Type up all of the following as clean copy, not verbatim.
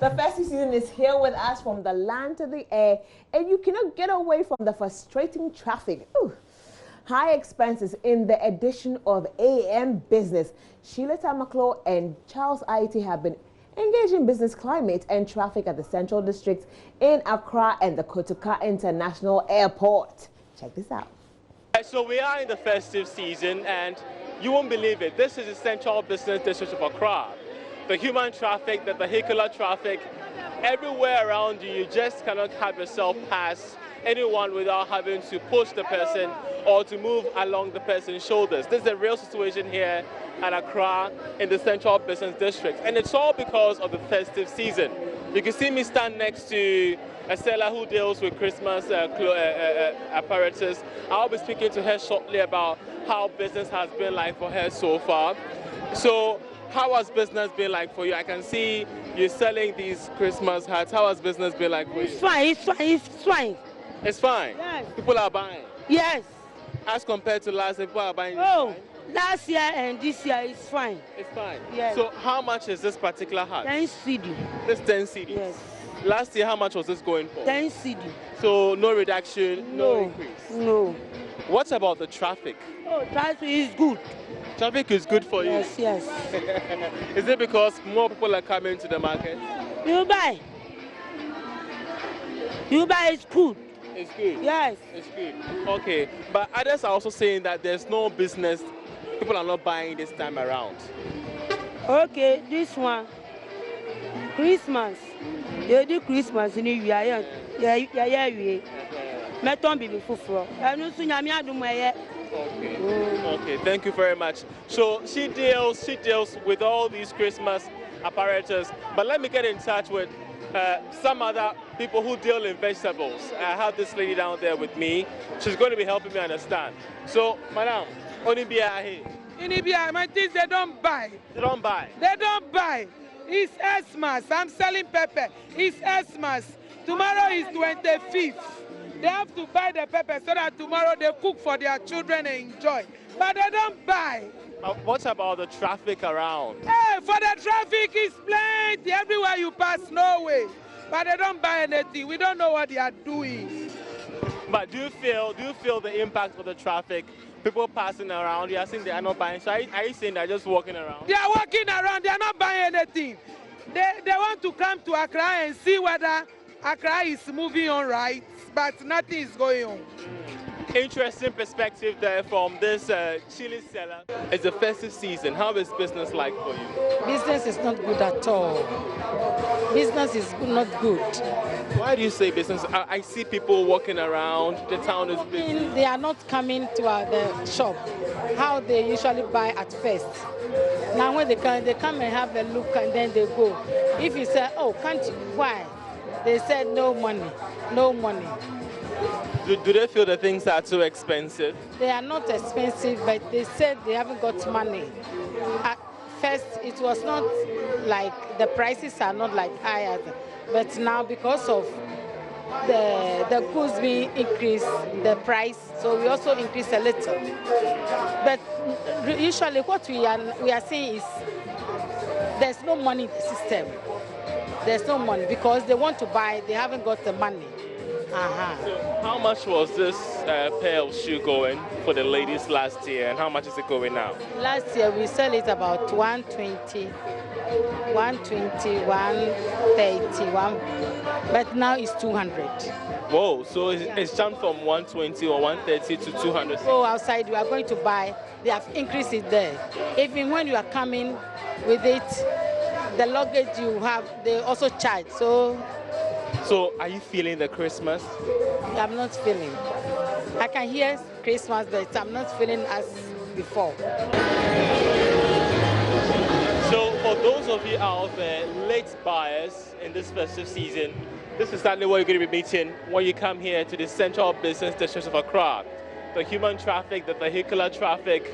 The festive season is here with us from the land to the air, and you cannot get away from the frustrating traffic. Ooh. High expenses in the edition of AM Business. Sheila Tamaklo and Charles Aiti have been engaging business climate and traffic at the Central District in Accra and the Kotoka International Airport. Check this out. So we are in the festive season, and you won't believe it. This is the Central Business District of Accra. The human traffic, the vehicular traffic, everywhere around you, you just cannot have yourself pass anyone without having to push the person or to move along the person's shoulders. This is a real situation here at Accra in the Central Business District, and it's all because of the festive season. You can see me stand next to a seller who deals with Christmas apparatus. I'll be speaking to her shortly about how business has been like for her so far. So, how has business been like for you? I can see you're selling these Christmas hats. How has business been like for you? It's fine, it's fine, it's fine. It's fine? Yes. People are buying? Yes. As compared to last year, people are buying? Oh, last year and this year is fine. It's fine? Yes. So how much is this particular hat? 10 CD. This 10 CDs? Yes. Last year, how much was this going for? 10 CD. So no reduction, no increase? No. What about the traffic? Oh, traffic is good. Traffic is good for you? Yes, yes. Is it because more people are coming to the market? You buy. You buy is good. It's good? Yes. It's good. Okay. But others are also saying that there's no business. People are not buying this time around. Okay, this one. Christmas. You do Christmas in the year. Yeah. Meton bibi fufuro. Enu su nyame adum eye. Okay. Okay, thank you very much. So she deals with all these Christmas apparatus. But let me get in touch with some other people who deal in vegetables. I have this lady down there with me. She's going to be helping me understand. So, madam, Onibia here. Inibia, my things they don't buy. They don't buy? They don't buy. It's Xmas. I'm selling pepper. It's Xmas. Tomorrow is 25th. They have to buy the pepper so that tomorrow they cook for their children and enjoy. But they don't buy. What about the traffic around? Hey, for the traffic is plenty. Everywhere you pass, no way. But they don't buy anything. We don't know what they are doing. But do you feel the impact of the traffic? People passing around, you are saying they are not buying. So are you saying they're just walking around? They are walking around. They are not buying anything. They want to come to Accra and see whether Accra is moving on right, but nothing is going on. Interesting perspective there from this chili seller. It's the festive season. How is business like for you? Business is not good at all. Business is not good. Why do you say business? I see people walking around. The town is busy. They are not coming to the shop. How they usually buy at first. Now when they come and have a look and then they go. If you say, oh, can't you? Why? They said no money, no money. Do they feel the things are too expensive? They are not expensive, but they said they haven't got money. At first, it was not like, the prices are not like higher, but now because of the goods being increased, the price, so we also increase a little. But usually what we are seeing is there's no money in the system. There's no money because they want to buy, they haven't got the money. So how much was this pair of shoe going for the ladies last year, and how much is it going now? Last year we sell it about 120, 130, but now it's 200. Whoa, so it's jumped from 120 or 130 to 200. Go outside, you are going to buy, they have increased it there. Even when you are coming with it, the luggage you have, they also charge. So are you feeling the Christmas? I'm not feeling. I can hear Christmas, but I'm not feeling as before. So for those of you out there, late buyers in this festive season, this is exactly what you're going to be meeting when you come here to the Central Business District of Accra. The human traffic, the vehicular traffic,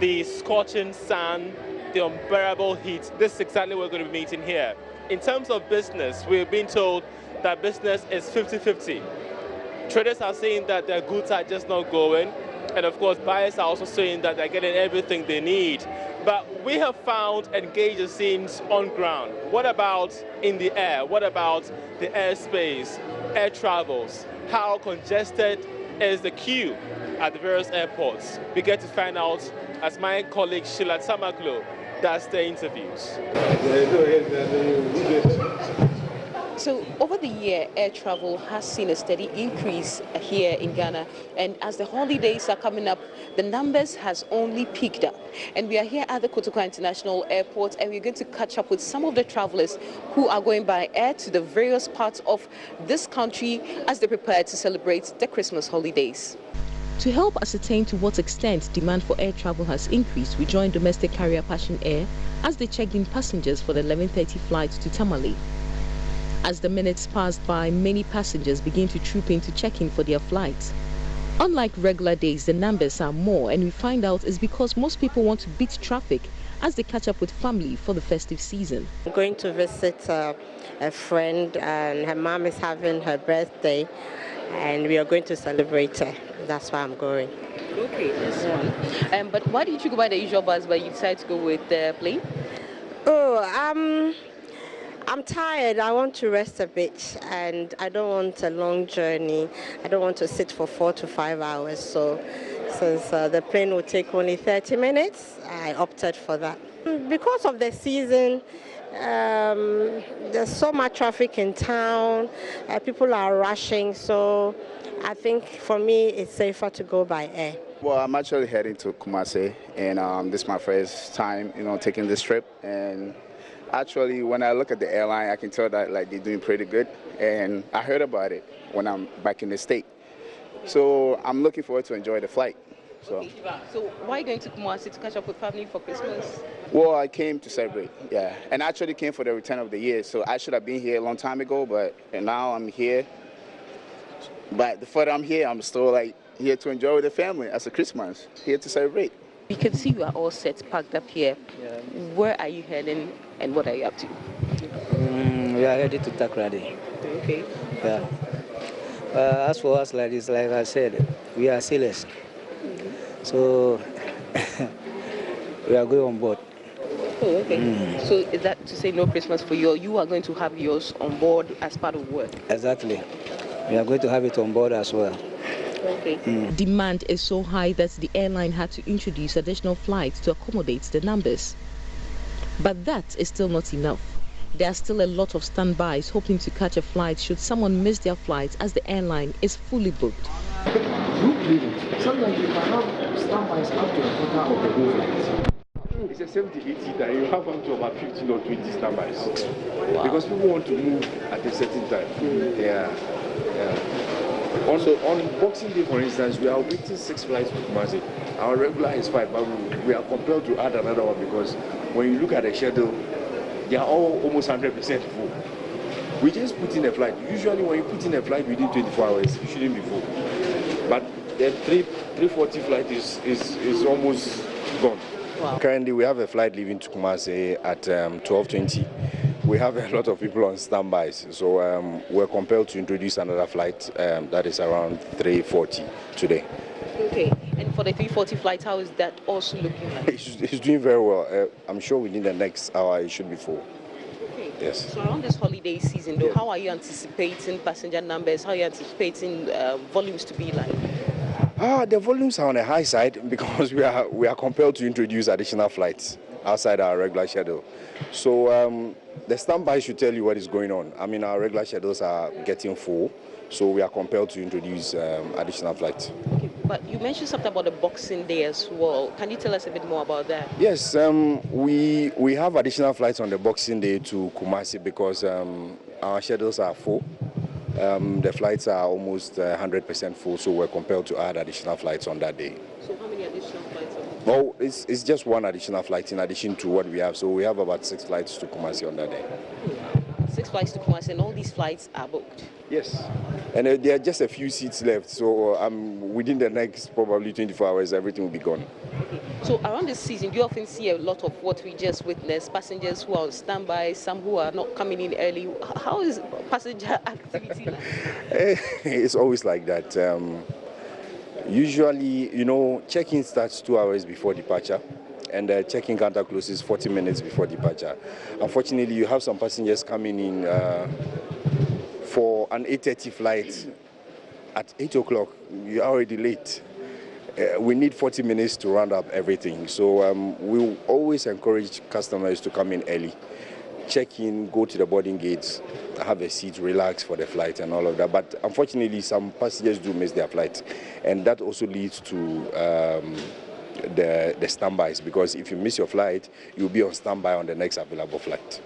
the scorching sun, the unbearable heat. This is exactly what we're going to be meeting here. In terms of business, we've been told that business is 50-50. Traders are saying that their goods are just not going. And of course, buyers are also saying that they're getting everything they need. But we have found engager scenes on ground. What about in the air? What about the airspace, air travels? How congested is the queue at the various airports? We get to find out as my colleague Sheila Tamaklo does the interviews. So over the year, air travel has seen a steady increase here in Ghana, and as the holidays are coming up, the numbers has only peaked up. And we are here at the Kotoka International Airport, and we're going to catch up with some of the travelers who are going by air to the various parts of this country as they prepare to celebrate the Christmas holidays. To help ascertain to what extent demand for air travel has increased, we joined domestic carrier Passion Air as they checked in passengers for the 11:30 flight to Tamale. As the minutes passed by, many passengers begin to troop in to check in for their flights. Unlike regular days, the numbers are more, and we find out it's because most people want to beat traffic as they catch up with family for the festive season. I'm going to visit a friend, and her mom is having her birthday, and we are going to celebrate her. That's why I'm going. Okay, that's one. But why did you go by the usual bus, but you decided to go with the plane? Oh, I'm tired. I want to rest a bit, and I don't want a long journey. I don't want to sit for 4 to 5 hours. So since the plane will take only 30 minutes, I opted for that. Because of the season, there's so much traffic in town. People are rushing, so I think for me it's safer to go by air. Well, I'm actually heading to Kumasi, and this is my first time, taking this trip. And actually, when I look at the airline, I can tell that they're doing pretty good. And I heard about it when I'm back in the state. So I'm looking forward to enjoy the flight. So, okay. So why are you going to Kumasi to catch up with family for Christmas? Well, I came to celebrate, yeah. And I actually came for the return of the year. So I should have been here a long time ago, but now I'm here. But the further I'm here, I'm still here to enjoy with the family as a Christmas, here to celebrate. We can see you are all set, packed up here. Yeah. Where are you heading and what are you up to? We are headed to Takrady. Okay. Yeah. As for us, like I said, we are sailors. So we are going on board. Oh, okay. So is that to say no Christmas for you, or you are going to have yours on board as part of work? Exactly. We are going to have it on board as well. Okay. Demand is so high that the airline had to introduce additional flights to accommodate the numbers. But that is still not enough. There are still a lot of standbys hoping to catch a flight should someone miss their flight, as the airline is fully booked. Sometimes you can have standbys up to a quarter of the whole flight. It's a 70-80 that you have up to about 15 or 20 standbys. Wow. Because people want to move at a certain time. Yeah. On Boxing Day, for instance, we are operating 6 flights to Kumasi. Our regular is 5, but we are compelled to add another one because when you look at the schedule, they are all almost 100% full. We just put in a flight. Usually when you put in a flight within 24 hours, it shouldn't be full. But the 340 flight is almost gone. Wow. Currently, we have a flight leaving to Kumasi at 12:20. We have a lot of people on standbys, so we're compelled to introduce another flight that is around 3:40 today. Okay, and for the 3:40 flight, how is that also looking like? It's doing very well. I'm sure within the next hour it should be full. Okay. Yes. So around this holiday season, though, how are you anticipating passenger numbers? How are you anticipating volumes to be like? The volumes are on the high side because we are compelled to introduce additional flights outside our regular schedule. So the standby should tell you what is going on. I mean, our regular schedules are getting full, so we are compelled to introduce additional flights. Okay, but you mentioned something about the Boxing Day as well. Can you tell us a bit more about that? Yes, we have additional flights on the Boxing Day to Kumasi because our schedules are full. The flights are almost 100% full, so we're compelled to add additional flights on that day. So how many additional flights are there? Oh, it's just one additional flight in addition to what we have. So we have about 6 flights to Kumasi on that day. 6 flights to Kumasi, and all these flights are booked? Yes. And there are just a few seats left. So within the next probably 24 hours, everything will be gone. Okay. So around this season, do you often see a lot of what we just witnessed, passengers who are on standby, some who are not coming in early? How is passenger activity like? It's always like that. Usually, check-in starts 2 hours before departure, and the check-in counter closes 40 minutes before departure. Unfortunately, you have some passengers coming in for an 8:30 flight at 8 o'clock. You're already late. We need 40 minutes to round up everything. So we always encourage customers to come in early. Check in, go to the boarding gates, have a seat, relax for the flight and all of that. But unfortunately, some passengers do miss their flight. And that also leads to the standbys, because if you miss your flight, you'll be on standby on the next available flight.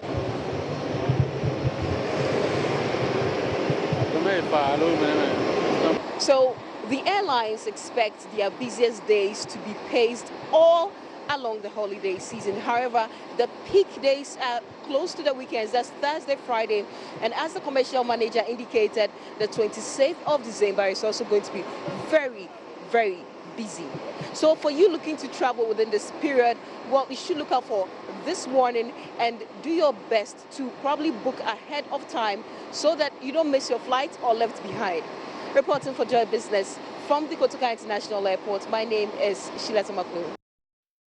So the airlines expect their busiest days to be paced all along the holiday season. However, the peak days are close to the weekends. That's Thursday, Friday, and as the commercial manager indicated, the 26th of December is also going to be very, very busy. So for you looking to travel within this period, well, you should look out for this warning and do your best to probably book ahead of time so that you don't miss your flight or left behind. Reporting for Joy Business from the Kotoka International Airport, my name is Sheila Tamaklu.